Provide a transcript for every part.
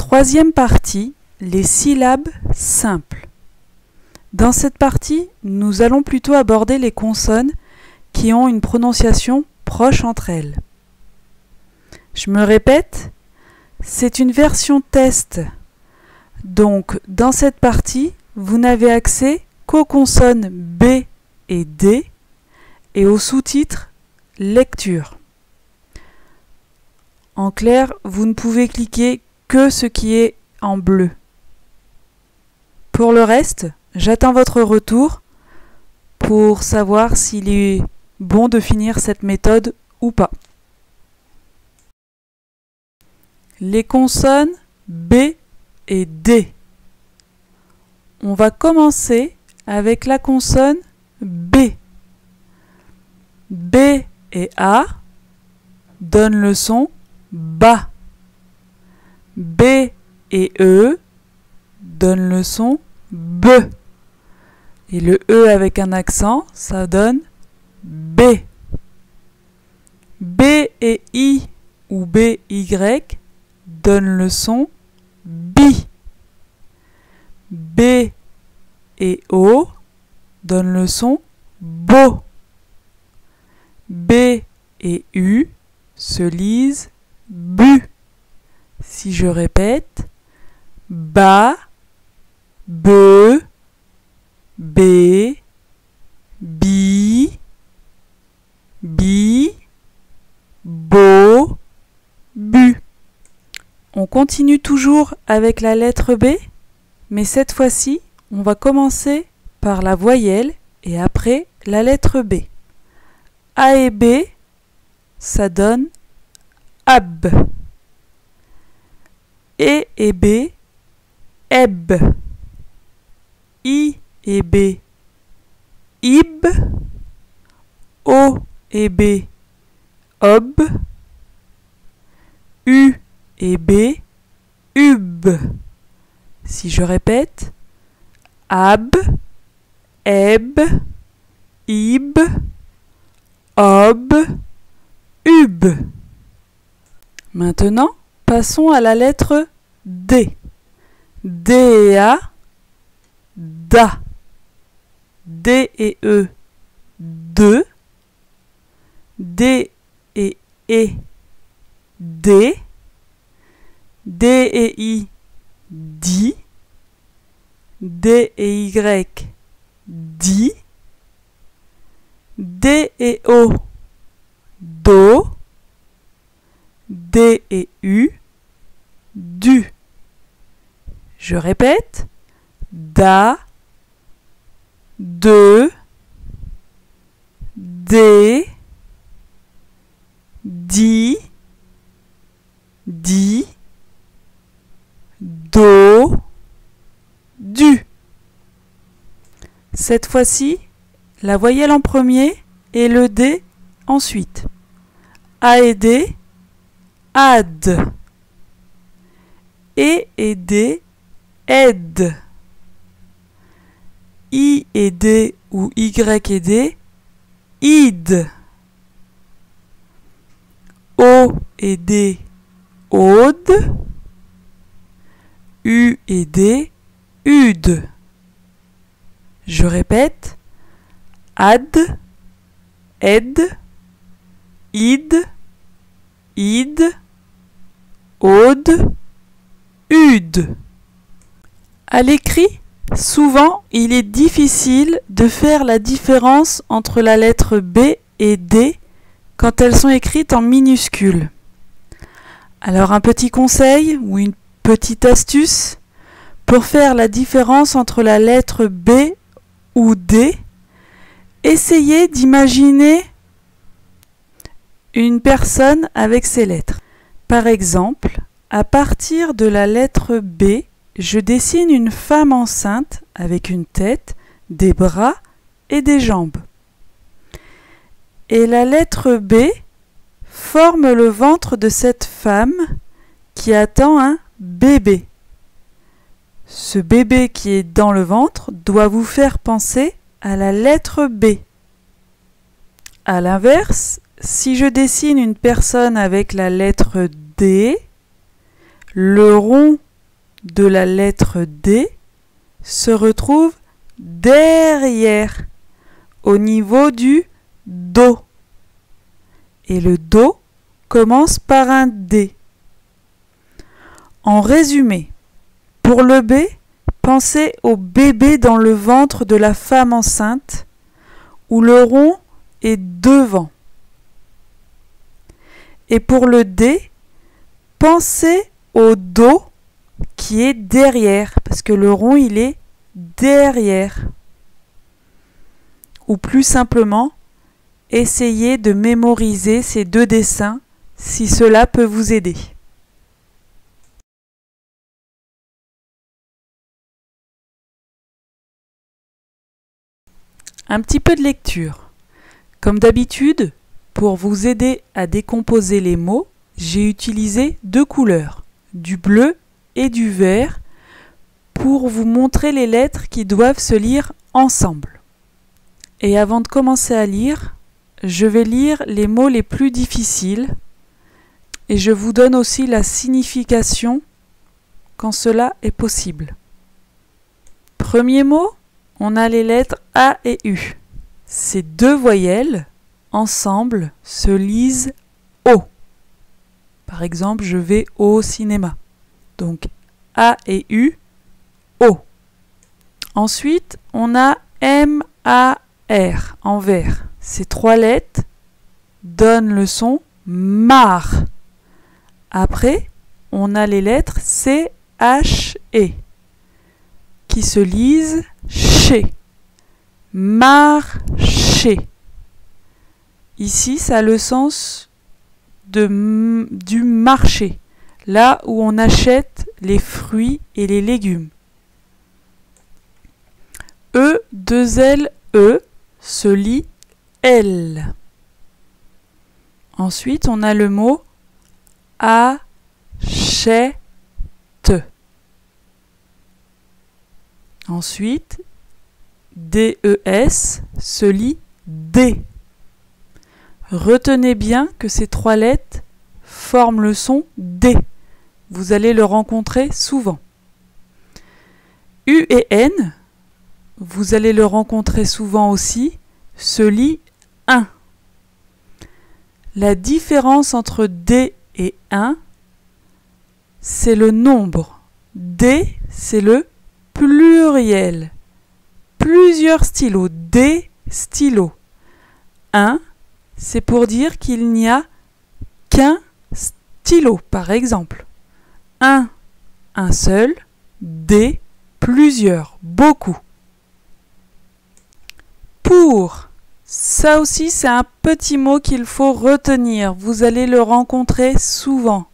Troisième partie, les syllabes simples. Dans cette partie, nous allons plutôt aborder les consonnes qui ont une prononciation proche entre elles. Je me répète, c'est une version test. Donc, dans cette partie, vous n'avez accès qu'aux consonnes B et D et aux sous-titres lecture. En clair, vous ne pouvez cliquer que ce qui est en bleu. Pour le reste, j'attends votre retour pour savoir s'il est bon de finir cette méthode ou pas. Les consonnes B et D. On va commencer avec la consonne B. B et A donnent le son BA. B et E donnent le son B. Et le E avec un accent, ça donne B. B et I ou BY donnent le son BI. B et O donnent le son BO. B et U se lisent BU. Si je répète, BA, BE, B, BI, BI, BO, BU. On continue toujours avec la lettre B, mais cette fois-ci, on va commencer par la voyelle et après la lettre B. A et B, ça donne AB. E et B, EB. I et B, IB. O et B, OB. U et B, UB. Si je répète, AB, EB, IB, OB, UB. Maintenant, passons à la lettre D. D et A, DA. D et E, DE. D et E, D. D et I, DI. D et Y, DI. D et O, DO. D et U, DU. Je répète, DA, DE, D, DI, DI, DO, DU. Cette fois-ci, la voyelle en premier et le D ensuite. A et D, AD. E et D, ED. I et D ou Y et D, ID. O et D, OD. U et D, UD. Je répète, AD, ED, ID, ID, OD, UD. À l'écrit, souvent, il est difficile de faire la différence entre la lettre B et D quand elles sont écrites en minuscules. Alors un petit conseil ou une petite astuce pour faire la différence entre la lettre B ou D, essayez d'imaginer une personne avec ces lettres. Par exemple, à partir de la lettre B, je dessine une femme enceinte avec une tête, des bras et des jambes. Et la lettre B forme le ventre de cette femme qui attend un bébé. Ce bébé qui est dans le ventre doit vous faire penser à la lettre B. À l'inverse, si je dessine une personne avec la lettre D, le rond de la lettre D se retrouve derrière, au niveau du Do. Et le Do commence par un D. En résumé, pour le B, pensez au bébé dans le ventre de la femme enceinte, où le rond est devant. Et pour le D, pensez au Do qui est derrière, parce que le rond il est derrière. Ou plus simplement, essayez de mémoriser ces deux dessins si cela peut vous aider. Un petit peu de lecture. Comme d'habitude, pour vous aider à décomposer les mots, j'ai utilisé deux couleurs, du bleu et du vert, pour vous montrer les lettres qui doivent se lire ensemble. Et avant de commencer à lire, je vais lire les mots les plus difficiles et je vous donne aussi la signification quand cela est possible. Premier mot, on a les lettres A et U. Ces deux voyelles, ensemble, se lisent O. Par exemple, je vais au cinéma. Donc, A et U, O. Ensuite, on a M-A-R en vert. Ces trois lettres donnent le son mar. Après, on a les lettres C-H-E qui se lisent chez. Marcher. Ici, ça a le sens du marché, là où on achète les fruits et les légumes. E-2-L-E se lit L. Ensuite, on a le mot achète. Ensuite, D-E-S se lit D. Retenez bien que ces trois lettres forment le son D. Vous allez le rencontrer souvent. U et N, vous allez le rencontrer souvent aussi, se lit 1. La différence entre D et 1, c'est le nombre. D, c'est le pluriel. Plusieurs stylos. Des stylos. 1, c'est pour dire qu'il n'y a qu'un stylo, par exemple. Un seul. Des, plusieurs, beaucoup. Pour, ça aussi c'est un petit mot qu'il faut retenir. Vous allez le rencontrer souvent.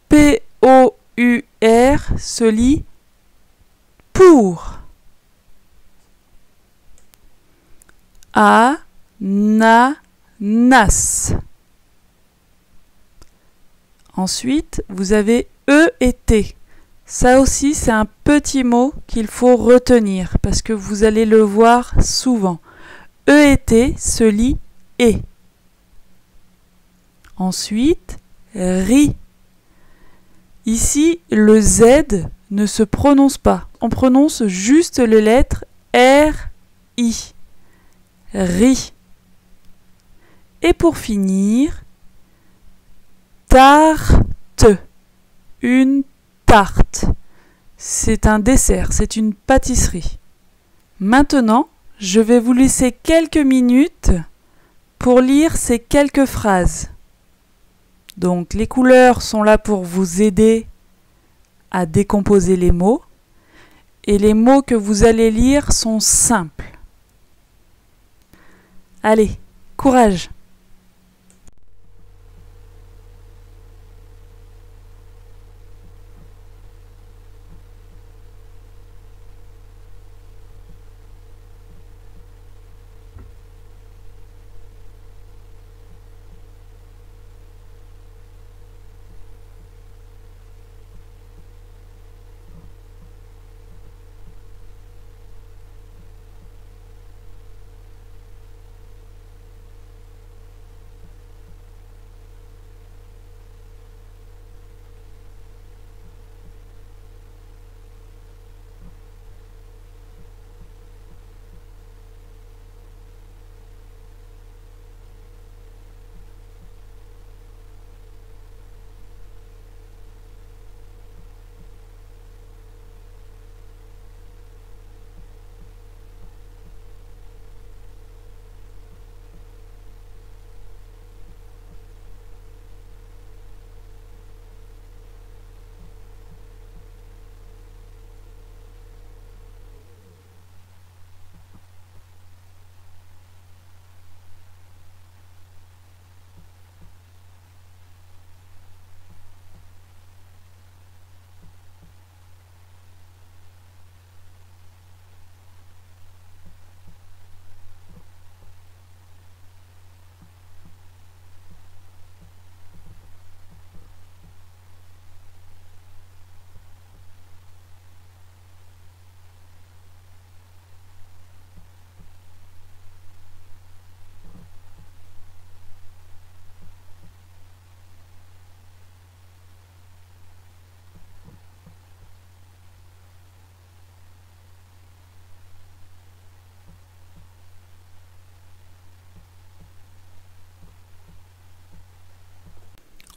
P-O-U-R se lit pour. Ananas. Ensuite, vous avez E et T. Ça aussi, c'est un petit mot qu'il faut retenir parce que vous allez le voir souvent. E et T se lit et. Ensuite, ri. Ici, le Z ne se prononce pas. On prononce juste les lettres R-I. Ri. Et pour finir, tarte. Une tarte. C'est un dessert, c'est une pâtisserie. Maintenant, je vais vous laisser quelques minutes pour lire ces quelques phrases. Donc, les couleurs sont là pour vous aider à décomposer les mots. Et les mots que vous allez lire sont simples. Allez, courage!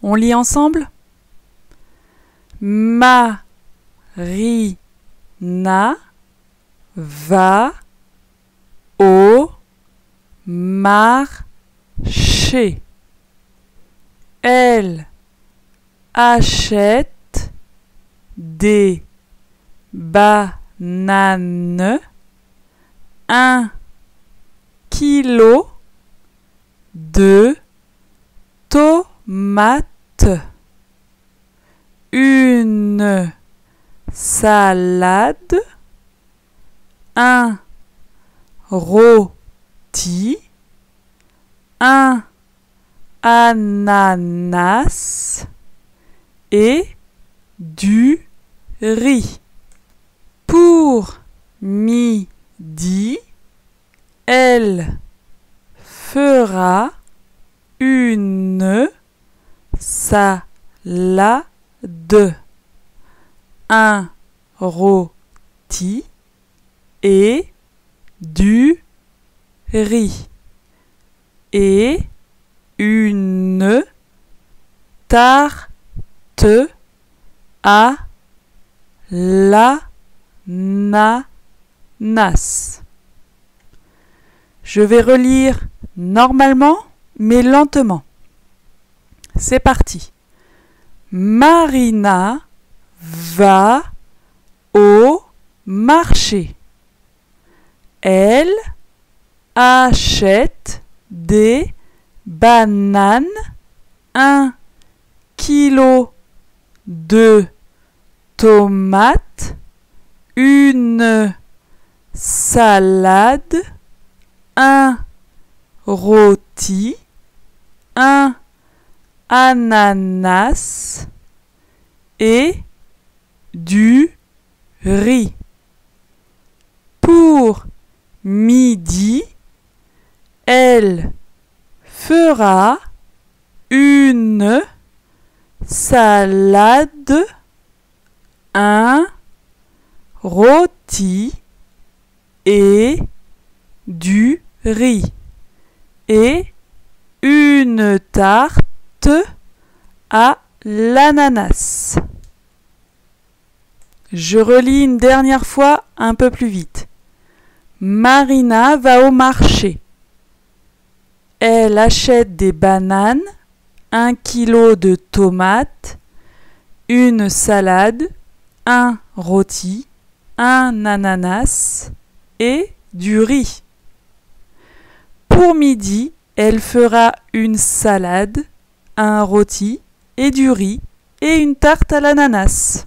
On lit ensemble? Marina va au marché. Elle achète des bananes, 1 kilo de tomates, une salade, un rôti, un ananas et du riz. Pour midi, elle fera une salade, un rôti et du riz et une tarte à l'ananas. Je vais relire normalement, mais lentement. C'est parti. Marina va au marché. Elle achète des bananes, 1 kilo de tomates, une salade, un rôti, un ananas et du riz. Pour midi, elle fera une salade, un rôti et du riz et une tarte à l'ananas. Je relis une dernière fois un peu plus vite. Marina va au marché. Elle achète des bananes, 1 kilo de tomates, une salade, un rôti, un ananas et du riz. Pour midi, elle fera une salade, un rôti et du riz et une tarte à l'ananas.